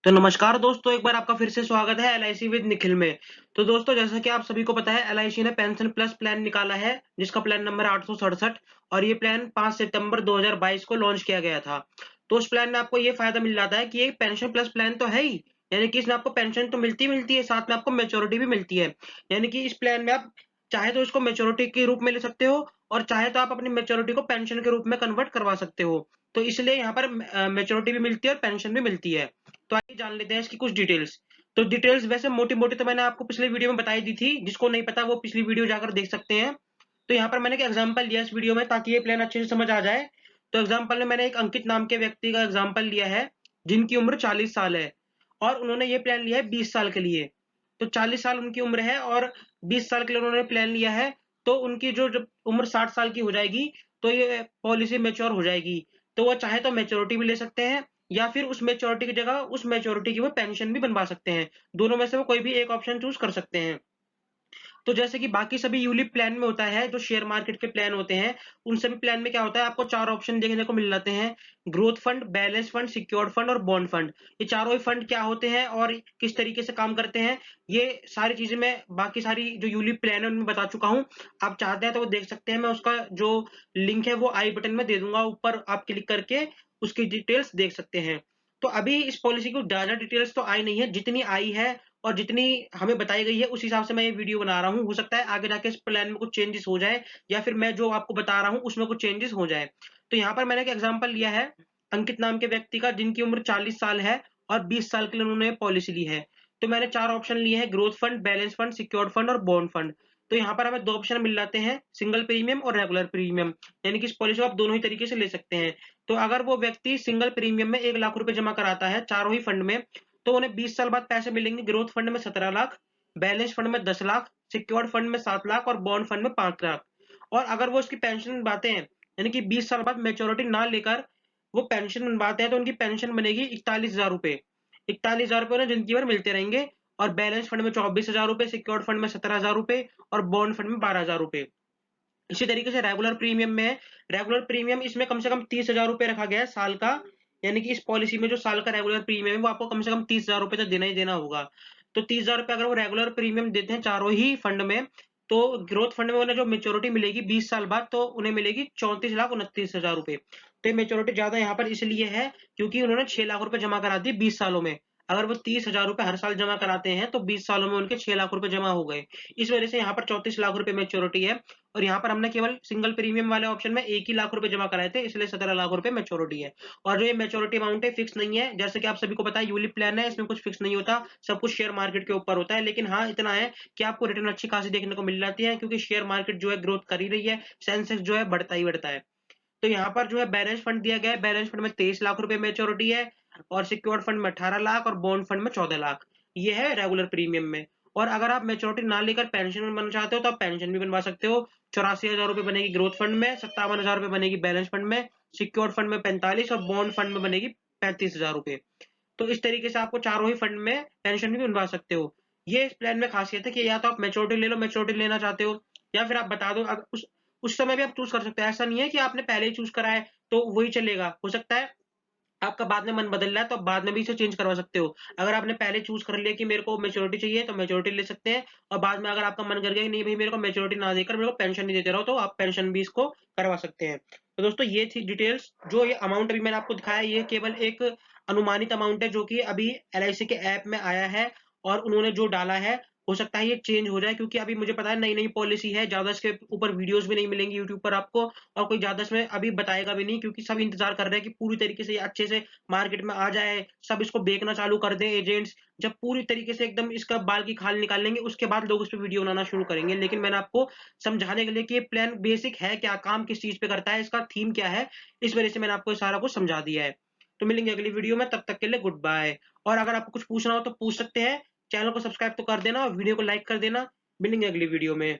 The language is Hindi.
तो नमस्कार दोस्तों, एक बार आपका फिर से स्वागत है एलआईसी विद निखिल में। तो दोस्तों, जैसा कि आप सभी को पता है, एलआईसी ने पेंशन प्लस प्लान निकाला है, जिसका प्लान नंबर 867 और ये प्लान 5 सितंबर 2022 को लॉन्च किया गया था। तो उस प्लान में आपको ये फायदा मिल जाता है कि ये पेंशन प्लस प्लान तो है ही, यानी कि इसमें आपको पेंशन तो मिलती है, साथ में आपको मैच्योरिटी भी मिलती है। यानी कि इस प्लान में आप चाहे तो इसको मैच्योरिटी के रूप में ले सकते हो और चाहे तो आप अपनी मैच्योरिटी को पेंशन के रूप में कन्वर्ट करवा सकते हो। तो इसलिए यहाँ पर मैच्योरिटी भी मिलती है और पेंशन भी मिलती है। तो आइए जान लेते हैं इसकी कुछ डिटेल्स। तो डिटेल्स वैसे मोटी-मोटी तो मैंने आपको पिछले वीडियो में बताई दी थी, जिसको नहीं पता वो पिछली वीडियो जाकर देख सकते हैं। तो यहाँ पर मैंने एक एग्जांपल लिया इस वीडियो में ताकि ये प्लान अच्छे से समझ आ जाए। तो एग्जांपल में मैंने एक अंकित नाम के व्यक्ति का एग्जांपल लिया है, जिनकी उम्र 40 साल है और उन्होंने ये प्लान लिया है 20 साल के लिए। तो 40 साल उनकी उम्र है और 20 साल के लिए उन्होंने प्लान लिया है, तो उनकी जो जब उम्र 60 साल की हो जाएगी, तो ये पॉलिसी मैच्योर हो जाएगी। तो वो चाहे तो मैच्योरिटी भी ले सकते हैं या फिर उस मैच्योरिटी की जगह उस मैच्योरिटी की वो पेंशन भी बनवा सकते हैं। दोनों में से वो कोई भी एक ऑप्शन चूज़ कर सकते हैं। तो जैसे कि बाकी सभी यूलिप प्लान में होता है, जो शेयर मार्केट के प्लान होते हैं, उन सभी प्लान में क्या होता है, आपको 4 ऑप्शन देखने को मिल जाते हैं। Growth fund, balance fund, secured fund और बॉन्ड फंड। ये चारों ही फंड क्या होते हैं और किस तरीके से काम करते हैं, ये सारी चीज़ें मैं बाकी सारी जो यूलिप प्लान है उनमें बता चुका हूँ। आप चाहते हैं तो वो देख सकते हैं, मैं उसका जो लिंक है वो आई बटन में दे दूँगा, ऊपर आप क्लिक करके उसकी डिटेल्स देख सकते हैं। तो अभी इस पॉलिसी की ज़्यादा डिटेल्स तो आई नहीं है, जितनी आई है और जितनी हमें बताई गई है उस हिसाब से मैं ये वीडियो बना रहा हूँ। हो सकता है आगे जाके इस प्लान में कुछ चेंजेस हो जाए या फिर मैं जो आपको बता रहा हूँ उसमें कुछ चेंजेस हो जाए। तो यहाँ पर मैंने एक एग्जांपल लिया है अंकित नाम के व्यक्ति का, जिनकी उम्र 40 साल है और 20 साल के लिए उन्होंने पॉलिसी ली है। तो मैंने 4 ऑप्शन लिए हैं, growth fund, balance fund, secured fund और बॉन्ड फंड। तो यहाँ पर हमें 2 ऑप्शन मिल जाते हैं, सिंगल प्रीमियम और रेगुलर प्रीमियम। यानी कि इस पॉलिसी को आप दोनों ही तरीके से ले सकते हैं। तो अगर वो व्यक्ति सिंगल प्रीमियम में 1 लाख रुपए जमा कराता है चारों ही फंड में, तो उन्हें 20 साल बाद पैसे मिलेंगे। ग्रोथ फंड में 17 लाख, बैलेंस फंड में 10 लाख, सिक्योर्ड फंड में 7 लाख और बॉन्ड फंड में 5 लाख। और अगर वो इसकी पेंशन बनवाते हैं, यानी कि 20 साल बाद मैच्योरिटी ना लेकर वो पेंशन बनवाते हैं, तो उनकी पेंशन बनेगी 41,000 रुपए। 41,000 रुपए उन्हें जिंदगी भर मिलते रहेंगे। और बैलेंस फंड में 24,000 रुपए, सिक्योर्ड फंड में 17,000 रुपए और बॉन्ड फंड में 12,000 रुपए। इसी तरीके से रेगुलर प्रीमियम में है। रेगुलर प्रीमियम इसमें कम से कम 30,000 रुपए रखा गया है साल का। यानी कि इस पॉलिसी में जो साल का रेगुलर प्रीमियम है वो आपको कम से कम 30,000 रुपए तक देना ही देना होगा। तो 30,000 रुपए अगर वो रेगुलर प्रीमियम देते हैं चारों ही फंड में, तो ग्रोथ फंड में उन्हें जो मेच्योरिटी मिलेगी 20 साल बाद, तो उन्हें मिलेगी 34,29,000 रुपए। तो ये मेच्योरिटी ज्यादा यहाँ पर इसलिए है क्योंकि उन्होंने 6 लाख रुपए जमा करा दिए 20 सालों में। अगर वो 30,000 रुपए हर साल जमा कराते हैं तो 20 सालों में उनके 6 लाख रुपए जमा हो गए। इस वजह से यहाँ पर 34 लाख रुपए मेच्योरिटी है। और यहाँ पर हमने केवल सिंगल प्रीमियम वाले ऑप्शन में 1 ही लाख रुपए जमा कराए थे, इसलिए 17 लाख रुपए मैच्योरिटी है। और जो ये मैच्योरिटी अमाउंट है फिक्स नहीं है, जैसे कि आप सभी को पता है यूलिप प्लान है, इसमें कुछ फिक्स नहीं होता, सब कुछ शेयर मार्केट के ऊपर होता है। लेकिन हाँ, इतना है कि आपको रिटर्न अच्छी खासी देखने को मिल जाती है, क्योंकि शेयर मार्केट जो है ग्रोथ कर ही रही है, सेंसेक्स जो है बढ़ता ही बढ़ता है। तो यहाँ पर जो है बैलेंस फंड दिया गया है, बैलेंस फंड में 23 लाख रुपए मैच्योरिटी है और सिक्योर्ड फंड में 18 लाख और बॉन्ड फंड में 14 लाख। ये है रेगुलर प्रीमियम में। और अगर आप मैच्योरिटी ना लेकर पेंशन बनवाना चाहते हो तो आप पेंशन भी बनवा सकते हो। 84,000 रुपए बनेगी ग्रोथ फंड में, 57,000 रुपए बनेगी बैलेंस फंड में, सिक्योर्ड फंड में 45 और बॉन्ड फंड में बनेगी 35,000 रुपए। तो इस तरीके से आपको चारों ही फंड में पेंशन भी बनवा सकते हो। ये इस प्लान में खासियत है कि या तो आप मैच्योरिटी ले लो, मैच्योरिटी लेना चाहते हो, या फिर आप बता दो उस समय भी आप चूज़ कर सकते हो। ऐसा नहीं है कि आपने पहले ही चूज़ करा है तो वही चलेगा। हो सकता है आपका बाद में मन बदल रहा है तो आप बाद में भी इसे चेंज करवा सकते हो। अगर आपने पहले चूज़ कर लिया कि मेरे को मैच्योरिटी चाहिए तो मैच्योरिटी ले सकते हैं, और बाद में अगर आपका मन कर गया कि नहीं भई मेरे को मैच्योरिटी ना देकर मेरे को पेंशन ही देते रहो, तो आप पेंशन भी इसको करवा सकते हैं। तो दोस्तों, ये थी डिटेल्स। जो ये अमाउंट अभी मैंने आपको दिखाया, ये केवल एक अनुमानित अमाउंट है जो कि अभी एलआईसी के ऐप में आया है और उन्होंने जो डाला है, हो सकता है ये चेंज हो जाए, क्योंकि अभी मुझे पता है नई-नई पॉलिसी है, ज़्यादा इसके ऊपर वीडियोज़ भी नहीं मिलेंगी यूट्यूब पर आपको, और कोई ज़्यादा इसमें अभी बताएगा भी नहीं, क्योंकि सब इंतज़ार कर रहे हैं कि पूरी तरीके से ये अच्छे से मार्केट में आ जाए, सब इसको बेचना चालू कर दें एजेंट्स। जब पूरी तरीके से एकदम इसका बाल की खाल निकाल लेंगे, उसके बाद लोग इस पे वीडियो बनाना शुरू करेंगे। लेकिन मैंने आपको समझाने के लिए कि ये प्लान बेसिक है क्या, काम किस चीज़ पे करता है, इसका थीम क्या है, इस वजह से मैंने आपको ये सारा कुछ समझा दिया है। तो मिलेंगे अगली वीडियो में, तब तक के लिए गुड बाय। और अगर आपको कुछ पूछना हो तो पूछ सकते हैं। चैनल को सब्सक्राइब तो कर देना और वीडियो को लाइक कर देना। मिलेंगे अगली वीडियो में।